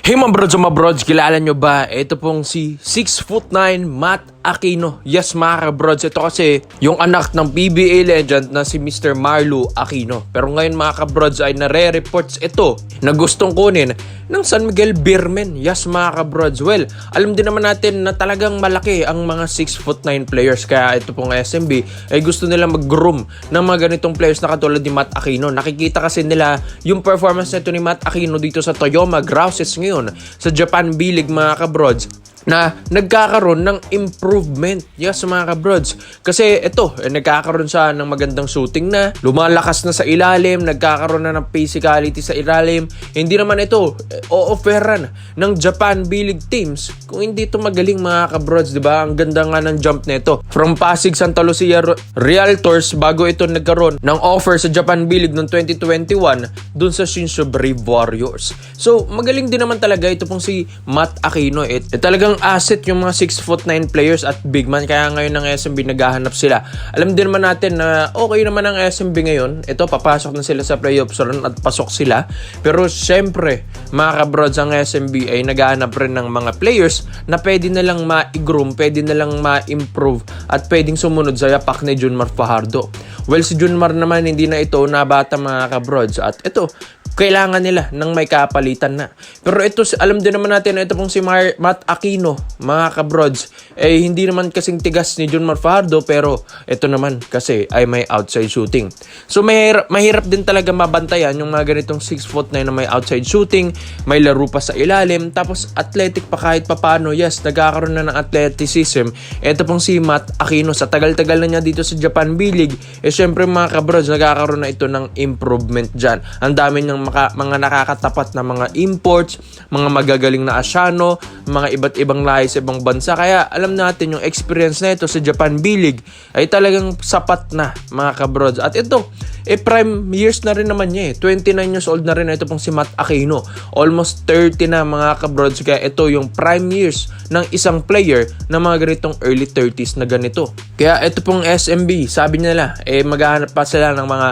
Hey mga brods, kilala nyo ba? Ito pong si 6'9" Matt Aquino. Yes mga kabrods, ito kasi yung anak ng PBA legend na si Mr. Marlo Aquino. Pero ngayon mga kabrods ay nare-reports ito na gustong kunin ng San Miguel Beermen. Yes mga kabrods, well, alam din naman natin na talagang malaki ang mga 6'9" players. Kaya ito pong SMB ay gusto nila mag-groom ng mga ganitong players na katulad ni Matt Aquino. Nakikita kasi nila yung performance nito ni Matt Aquino dito sa Toyoma Grouses ngayon sa Japan B-League mga kabrods, na nagkakaroon ng improvement. Yes mga kabrods, kasi ito nagkakaroon siya ng magandang shooting na, lumalakas na sa ilalim, nagkakaroon na ng physicality sa ilalim. Hindi naman ito o-offeran ng Japan B-League teams kung hindi ito magaling mga kabrods, diba? Ang ganda nga ng jump nito from Pasig Santa Lucia Realtors bago ito nagkaroon ng offer sa Japan B-League noong 2021 dun sa Shinsho Brave Warriors. So magaling din naman talaga ito pong si Matt Aquino. Talagang asset yung mga 6'9" players at big man, kaya ngayon ng SMB naghahanap sila. Alam din naman natin na okay naman ang SMB ngayon. Ito, papasok na sila sa playoffs run at pasok sila. Pero syempre mga kabrods, ang SMB ay naghahanap rin ng mga players na pwede na lang ma-groom, pwede na lang ma-improve at pwedeng sumunod sa yapak ni Junmar Fajardo. Well, si Junmar naman hindi na ito nabata mga kabrods, at ito kailangan nila ng may kapalitan na. Pero ito, alam din naman natin na ito pong si Matt Aquino, mga kabrods, hindi naman kasing tigas ni Junmar Fajardo, pero ito naman kasi ay may outside shooting. So mahirap din talaga mabantayan yung mga ganitong 6'9" na may outside shooting, may laro pa sa ilalim, tapos athletic pa kahit papano. Yes, nagkakaroon na ng athleticism. Ito pong si Matt Aquino, sa tagal-tagal na niya dito sa Japan B-League, syempre mga kabrods, nagkakaroon na ito ng improvement dyan. Ang dami niyang mga nakakatapat na mga imports, mga magagaling na Asiano, mga iba't ibang lahi sa ibang bansa. Kaya alam natin yung experience na ito sa Japan B-League ay talagang sapat na mga kabrods. At ito, prime years na rin naman niya 29 years old na rin ito pong si Matt Aquino. Almost 30 na mga kabrods. Kaya ito yung prime years ng isang player na mga ganitong early 30s na ganito. Kaya ito pong SMB, sabi nila, maghahanap pa sila ng mga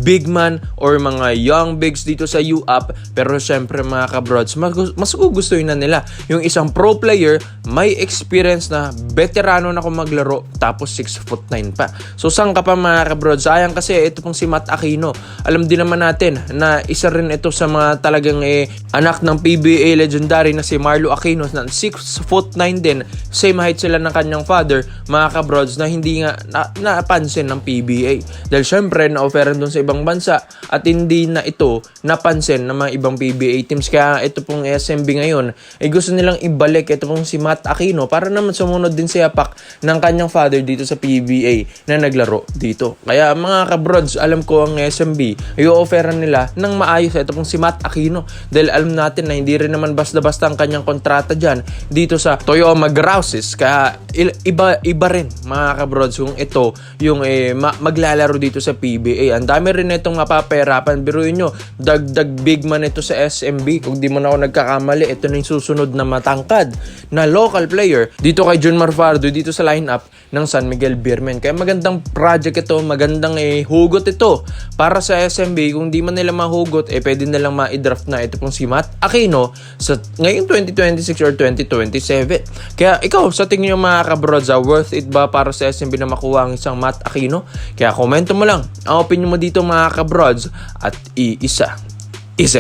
big man or mga young bigs dito sa UAP. Pero syempre mga kabrods, mas gugustuhin na nila yung isang pro player, may experience na, veterano na kung maglaro, tapos 6'9" pa. So saan ka pa mga kabrods? Sayang kasi ito pong si Matt Aquino. Alam din naman natin na isa rin ito sa mga talagang anak ng PBA legendary na si Marlo Aquino, na 6'9" din. Same height sila ng kanyang father, mga kabrods, na hindi nga napansin ng PBA. Dahil syempre na-offeran dun sa ibang bansa at hindi na ito napansin ng mga ibang PBA teams. Kaya ito pong SMB ngayon ay gusto nilang ibalik ito pong si Matt Aquino para naman sumunod din sa yapak ng kanyang father dito sa PBA na naglaro dito. Kaya mga kabrods, alam ko ang SMB ay offeran nila ng maayos ito pong si Matt Aquino, dahil alam natin na hindi rin naman basta-basta ang kanyang kontrata dyan dito sa Toyoma Grouses. Kaya iba rin mga kabrods kung ito yung maglalaro dito sa PBA. Ang dami rin itong mapapahirapan. Biruin nyo, dagdag big man ito sa SMB. Kung di mo na ako nagkakamali, ito na yung susunod na matangkad na local player dito kay Junmar Fajardo dito sa lineup ng San Miguel Beermen. Kaya magandang project ito, magandang hugot ito para sa SMB. Kung di man nila mahugot, pwede nilang ma-draft na ito pong si Matt Aquino sa ngayong 2026 or 2027. Kaya ikaw, sa tingin nyo mga kabrods, worth it ba para sa SMB na makuha ang isang Matt Aquino? Kaya komento mo lang ang opinion mo dito mga kabrods, at isa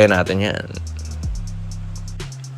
natin yan.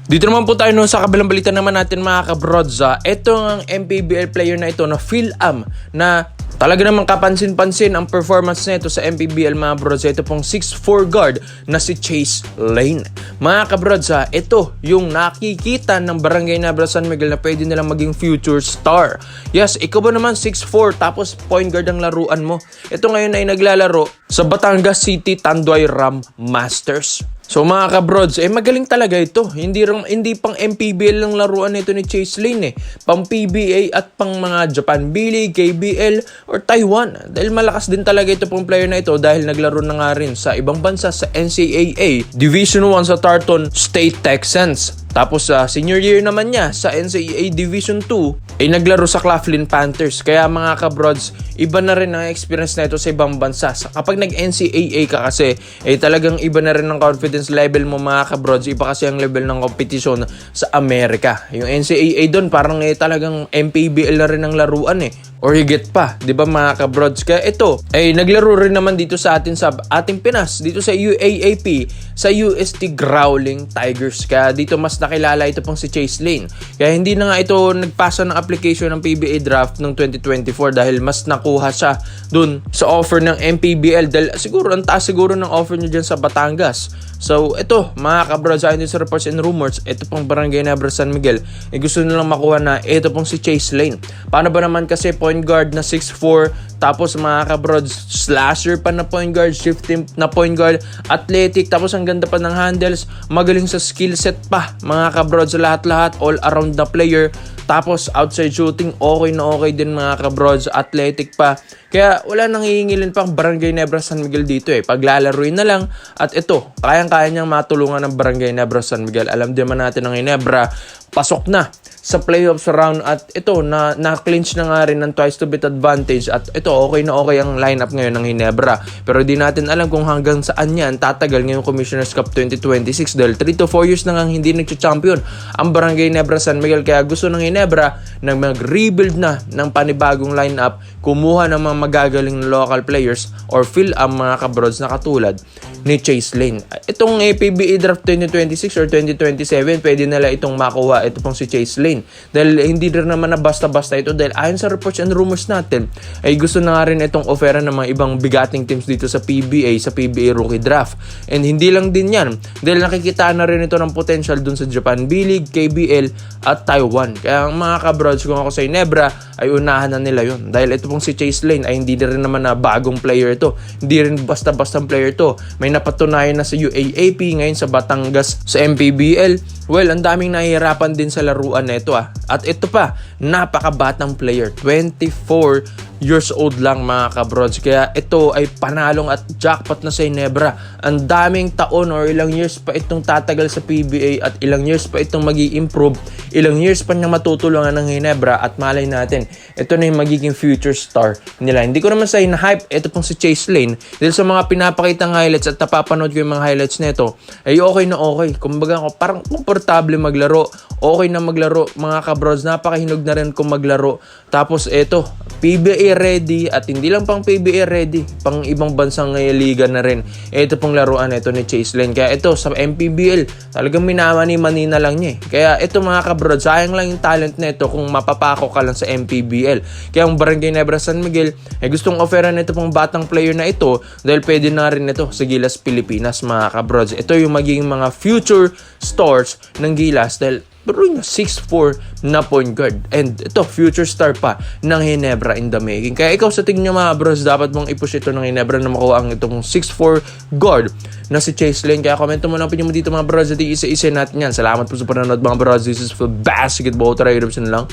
Dito naman po tayo sa kabilang balita naman natin mga kabrods. Ito ang MPBL player na ito na Phil-Am, na talaga namang kapansin-pansin ang performance nito sa MPBL mga brods. Ito pong 6'4" guard na si Chase Lane. Mga kabrods, ito yung nakikita ng Barangay Nabra San Miguel na pwede nilang maging future star. Yes, ikaw ba naman 6'4" tapos point guard ang laruan mo? Ito ngayon ay naglalaro sa Batangas City Tanduay Ram Masters. So mga kabrods, magaling talaga ito. Hindi pang MPBL lang laruan nito ni Chase Lane pang PBA at pang mga Japan B-League, KBL, or Taiwan. Dahil malakas din talaga ito pong player na ito dahil naglaro na nga rin sa ibang bansa sa NCAA Division 1 sa Tarleton State Texans. Tapos sa senior year naman niya sa NCAA Division 2 ay naglaro sa Claflin Panthers. Kaya mga kabrods, iba na rin ang experience na ito sa ibang bansa. Kapag nag-NCAA ka kasi, talagang iba na rin ang confidence level mo mga kabrods. Iba kasi ang level ng kompetisyon sa Amerika. Yung NCAA doon parang talagang MPBL na rin ang laruan or higit pa, 'di ba mga kabrods? Kaya ito ay naglaro rin naman dito sa atin sa ating Pinas, dito sa UAAP, sa UST Growling Tigers. Kaya dito mas nakilala ito pong si Chase Lane. Kaya hindi na nga ito nagpasa ng application ng PBA draft ng 2024 dahil mas nakuha siya dun sa offer ng MPBL dahil siguro ang taas siguro ng offer niya dyan sa Batangas. So ito mga kabrods, ayon din sa reports and rumors, ito pong Barangay Nebra San Miguel gusto nilang makuha na ito pong si Chase Lane. Paano ba naman kasi point guard na 6'4", tapos mga kabrods, slasher pa na point guard, shifting na point guard, athletic, tapos ang ganda pa ng handles, magaling sa skill set pa mga kabrods, lahat-lahat, all around the player. Tapos outside shooting, okay na okay din mga kabrods, athletic pa. Kaya wala nang hihingilin pang Barangay Nebra San Miguel dito paglalaruin na lang. At ito, kayang-kaya niyang matulungan ng Barangay Nebra San Miguel. Alam din man natin ng Ginebra, pasok na sa playoffs round at ito na-clinch na nga rin ng twice to beat advantage at ito okay na okay ang lineup ngayon ng Ginebra. Pero di natin alam kung hanggang saan yan tatagal ngayong Commissioner's Cup 2026 dahil 3 to 4 years na nga hindi nagcha-champion ang Barangay Nebra San Miguel. Kaya gusto ng Ginebra na mag-rebuild na ng panibagong lineup, kumuha ng mga magagaling na local players or fill ang mga kabrods na katulad ni Chase Lane. Itong PBA draft 2026 or 2027 pwede nila itong makuha, ito pong si Chase Lane. Dahil hindi rin naman na basta-basta ito dahil ayon sa reports and rumors natin ay gusto na nga rin itong offeran ng mga ibang bigating teams dito sa PBA, sa PBA Rookie Draft. And hindi lang din yan dahil nakikita na rin ito ng potential dun sa Japan B-League, KBL at Taiwan. Kaya ang mga kabrods, kung ako sa Ginebra ay unahan na nila yun dahil ito pong si Chase Lane ay hindi rin naman na bagong player ito, hindi rin basta-bastang player ito. May napatunayan na sa UAAP, ngayon sa Batangas sa MPBL. Well, ang daming nahihirapan din sa laruan na ito At ito pa, napakabatang player, 24 years old lang mga kabrods. Kaya ito ay panalong at jackpot na sa Ginebra. Ang daming taon or ilang years pa itong tatagal sa PBA at ilang years pa itong magi-improve. Ilang years pa niya matutulungan ng Ginebra at malay natin, ito na yung magiging future star nila. Hindi ko naman sa hype ito pong si Chase Lane dahil sa mga pinapakitang highlights at napapanood ko yung mga highlights nito ay okay na okay. Kumbaga parang komportable maglaro, okay na maglaro mga kabrods, napakahinog na rin kung maglaro. Tapos ito, PBA ready at hindi lang pang PBA ready, pang ibang bansang liga na rin. Ito pong laruan ito ni Chase Lane. Kaya ito sa MPBL, talagang minamani-mani na lang niya Kaya ito mga kabrods, sayang lang yung talent na ito kung mapapako ka lang sa MPBL. Kaya ang Barangay Nebra San Miguel gustong offeran ito pong batang player na ito dahil pwede na rin ito sa Gilas Pilipinas mga kabrods. Ito yung magiging mga future stars ng Gilas dahil pero yung 6'4" na point guard. And ito, future star pa ng Ginebra in the making. Kaya ikaw sa tingin nyo mga bros, dapat mong i-push ito ng Ginebra na makuha ang itong 6'4" guard na si Chase Lane. Kaya komento mo na opinion mo dito mga bros at isa-isa natin yan. Salamat po sa panonood mga bros. This is for Basketball Try lang.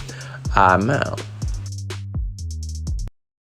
I'm out.